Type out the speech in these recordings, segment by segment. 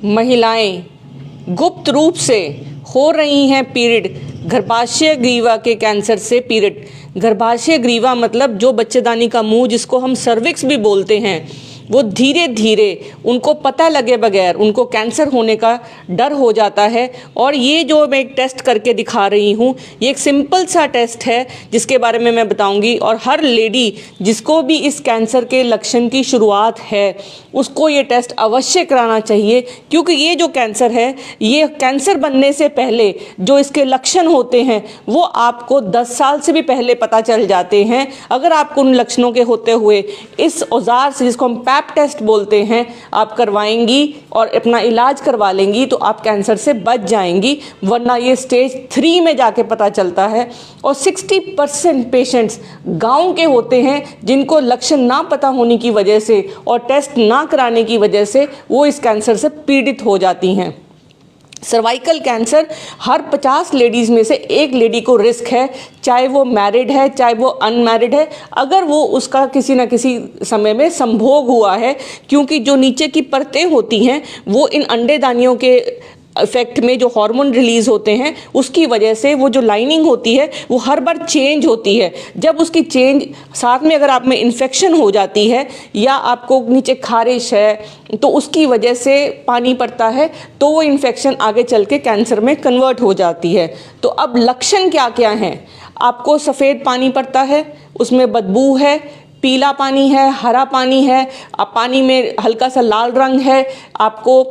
महिलाएं गुप्त रूप से हो रही हैं पीड़ित गर्भाशय ग्रीवा के कैंसर से पीड़ित। गर्भाशय ग्रीवा मतलब जो बच्चेदानी का मुंह, जिसको हम सर्विक्स भी बोलते हैं, वो धीरे धीरे उनको पता लगे बगैर उनको कैंसर होने का डर हो जाता है। और ये जो मैं एक टेस्ट करके दिखा रही हूँ, ये एक सिंपल सा टेस्ट है जिसके बारे में मैं बताऊँगी। और हर लेडी जिसको भी इस कैंसर के लक्षण की शुरुआत है उसको ये टेस्ट अवश्य कराना चाहिए, क्योंकि ये जो कैंसर है, ये कैंसर बनने से पहले जो इसके लक्षण होते हैं वो आपको 10 साल से भी पहले पता चल जाते हैं। अगर आपको उन लक्षणों के होते हुए इस औजार से, जिसको हम पैप टेस्ट बोलते हैं, आप करवाएंगी और अपना इलाज करवा लेंगी तो आप कैंसर से बच जाएंगी, वरना ये स्टेज 3 में जाके पता चलता है। और 60% पेशेंट्स गांव के होते हैं जिनको लक्षण ना पता होने की वजह से और टेस्ट ना कराने की वजह से वो इस कैंसर से पीड़ित हो जाती हैं। सर्वाइकल कैंसर हर 50 लेडीज़ में से एक लेडी को रिस्क है, चाहे वो मैरिड है चाहे वो अनमैरिड है, अगर वो उसका किसी न किसी समय में संभोग हुआ है। क्योंकि जो नीचे की परतें होती हैं वो इन अंडेदानियों के इफेक्ट में जो हार्मोन रिलीज होते हैं उसकी वजह से वो जो लाइनिंग होती है वो हर बार चेंज होती है। जब उसकी चेंज साथ में अगर आप में इन्फेक्शन हो जाती है या आपको नीचे खारिश है तो उसकी वजह से पानी पड़ता है, तो वो इन्फेक्शन आगे चल के कैंसर में कन्वर्ट हो जाती है। तो अब लक्षण क्या क्या हैं? आपको सफ़ेद पानी पड़ता है, उसमें बदबू है, पीला पानी है, हरा पानी है, पानी में हल्का सा लाल रंग है, आपको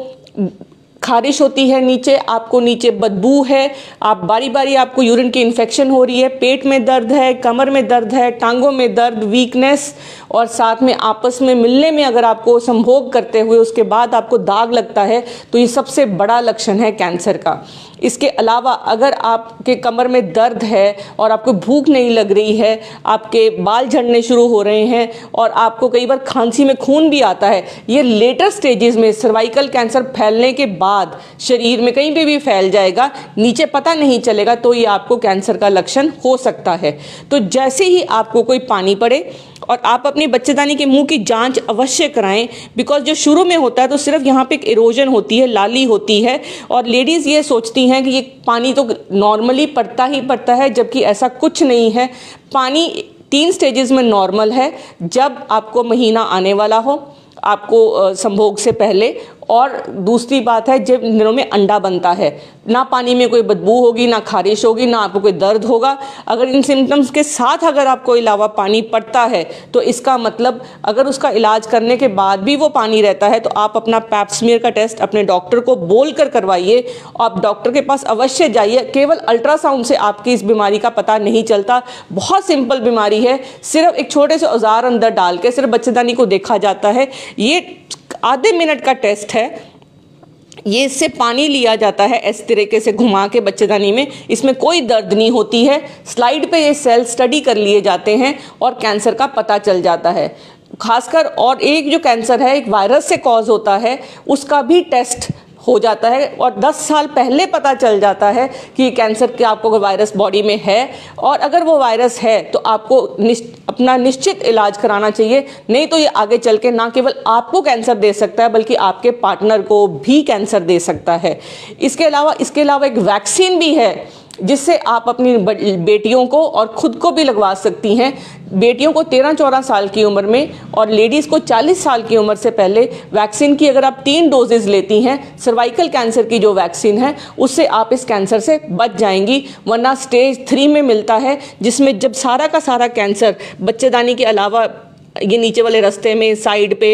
खारिश होती है नीचे, आपको नीचे बदबू है, आप बारी बारी आपको यूरिन की इन्फेक्शन हो रही है, पेट में दर्द है, कमर में दर्द है, टांगों में दर्द, वीकनेस, और साथ में आपस में मिलने में अगर आपको संभोग करते हुए उसके बाद आपको दाग लगता है तो ये सबसे बड़ा लक्षण है कैंसर का। इसके अलावा अगर आपके कमर में दर्द है और आपको भूख नहीं लग रही है, आपके बाल झड़ने शुरू हो रहे हैं और आपको कई बार खांसी में खून भी आता है, ये लेटर स्टेजेस में सर्वाइकल कैंसर फैलने के बाद शरीर में कहीं पे भी फैल जाएगा, नीचे पता नहीं चलेगा, तो ये आपको कैंसर का लक्षण हो सकता है। तो जैसे ही आपको कोई पानी पड़े और आप अपनी बच्चेदानी के मुंह की जांच अवश्य कराएं, बिकॉज जो शुरू में होता है तो सिर्फ यहाँ पे एक इरोजन होती है, लाली होती है, और लेडीज़ ये सोचती हैं कि ये पानी तो नॉर्मली पड़ता ही पड़ता है, जबकि ऐसा कुछ नहीं है। पानी 3 स्टेजेस में नॉर्मल है। जब आपको महीना आने वाला हो, आपको संभोग से पहले, और दूसरी बात है जब दिनों में अंडा बनता है, ना पानी में कोई बदबू होगी, ना खारिश होगी, ना आपको कोई दर्द होगा। अगर इन सिम्टम्स के साथ अगर आपको अलावा पानी पड़ता है तो इसका मतलब अगर उसका इलाज करने के बाद भी वो पानी रहता है तो आप अपना पैप स्मीयर का टेस्ट अपने डॉक्टर को बोल कर करवाइए। आप डॉक्टर के पास अवश्य जाइए। केवल अल्ट्रासाउंड से आपकी इस बीमारी का पता नहीं चलता। बहुत सिंपल बीमारी है, सिर्फ एक छोटे से औजार अंदर डाल के सिर्फ बच्चेदानी को देखा जाता है। ये आधे मिनट का टेस्ट है। ये इससे पानी लिया जाता है इस तरीके से घुमा के बच्चेदानी में, इसमें कोई दर्द नहीं होती है। स्लाइड पे ये सेल स्टडी कर लिए जाते हैं और कैंसर का पता चल जाता है खासकर। और एक जो कैंसर है एक वायरस से कॉज होता है, उसका भी टेस्ट हो जाता है और 10 साल पहले पता चल जाता है कि कैंसर के आपको वायरस बॉडी में है, और अगर वो वायरस है तो आपको अपना निश्चित इलाज कराना चाहिए, नहीं तो ये आगे चल के ना केवल आपको कैंसर दे सकता है बल्कि आपके पार्टनर को भी कैंसर दे सकता है। इसके अलावा एक वैक्सीन भी है जिससे आप अपनी बेटियों को और खुद को भी लगवा सकती हैं। बेटियों को 13-14 साल की उम्र में और लेडीज़ को 40 साल की उम्र से पहले वैक्सीन की अगर आप 3 डोजेज़ लेती हैं, सर्वाइकल कैंसर की जो वैक्सीन है, उससे आप इस कैंसर से बच जाएंगी। वरना स्टेज 3 में मिलता है, जिसमें जब सारा का सारा कैंसर बच्चेदानी के अलावा ये नीचे वाले रास्ते में, साइड पे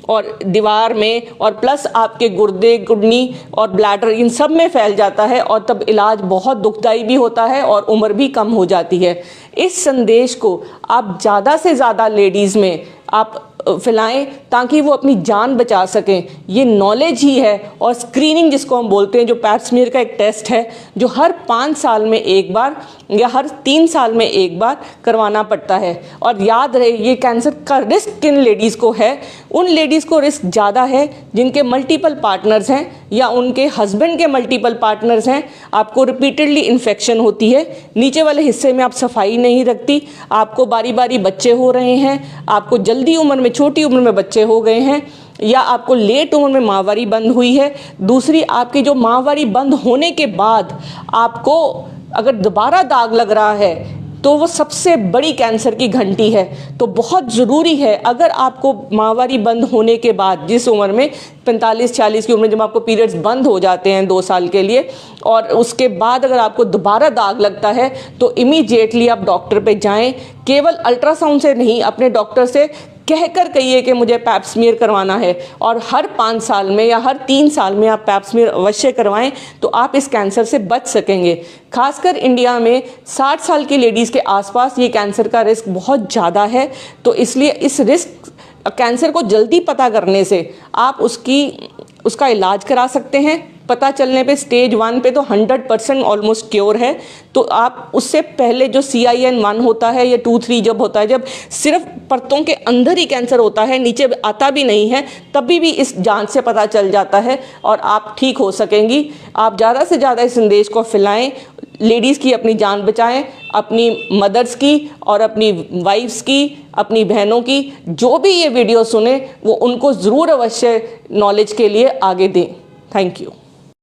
और दीवार में, और प्लस आपके गुर्दे, किडनी और ब्लैडर, इन सब में फैल जाता है, और तब इलाज बहुत दुखदाई भी होता है और उम्र भी कम हो जाती है। इस संदेश को आप ज़्यादा से ज़्यादा लेडीज़ में आप फैलाएं ताकि वो अपनी जान बचा सकें। ये नॉलेज ही है। और स्क्रीनिंग जिसको हम बोलते हैं, जो पैप स्मीयर का एक टेस्ट है जो हर 5 साल में एक बार या हर 3 साल में एक बार करवाना पड़ता है। और याद रहे, ये कैंसर का रिस्क किन लेडीज़ को है? उन लेडीज़ को रिस्क ज़्यादा है जिनके मल्टीपल पार्टनर्स हैं, या उनके हस्बैंड के मल्टीपल पार्टनर्स हैं, आपको रिपीटेडली इन्फेक्शन होती है, नीचे वाले हिस्से में आप सफाई नहीं रखती, आपको बारी बारी बच्चे हो रहे हैं, आपको जल्दी उम्र में, छोटी उम्र में बच्चे हो गए हैं, या आपको लेट उम्र में माहवारी बंद हुई है। दूसरी, आपकी जो माहवारी बंद होने के बाद आपको अगर दोबारा दाग लग रहा है तो वो सबसे बड़ी कैंसर की घंटी है। तो बहुत ज़रूरी है, अगर आपको माहवारी बंद होने के बाद, जिस उम्र में 45-40 की उम्र में जब आपको पीरियड्स बंद हो जाते हैं 2 साल के लिए, और उसके बाद अगर आपको दोबारा दाग लगता है तो इमीडिएटली आप डॉक्टर पे जाएं। केवल अल्ट्रासाउंड से नहीं, अपने डॉक्टर से कहकर कहिए कि मुझे पैप स्मीयर करवाना है, और हर 5 साल में या हर 3 साल में आप पैप स्मीयर अवश्य करवाएं, तो आप इस कैंसर से बच सकेंगे। खासकर इंडिया में 60 साल की लेडीज़ के आसपास ये कैंसर का रिस्क बहुत ज़्यादा है। तो इसलिए इस रिस्क कैंसर को जल्दी पता करने से आप उसका इलाज करा सकते हैं। पता चलने पे स्टेज 1 पे तो 100% ऑलमोस्ट क्योर है। तो आप उससे पहले जो CIN1 होता है या 2-3 जब होता है, जब सिर्फ परतों के अंदर ही कैंसर होता है, नीचे आता भी नहीं है, तभी भी इस जांच से पता चल जाता है और आप ठीक हो सकेंगी। आप ज़्यादा से ज़्यादा इस संदेश को फैलाएं, लेडीज़ की अपनी जान बचाएं, अपनी मदर्स की और अपनी वाइफ्स की, अपनी बहनों की। जो भी ये वीडियो सुने वो उनको ज़रूर अवश्य नॉलेज के लिए आगे दें। Thank you.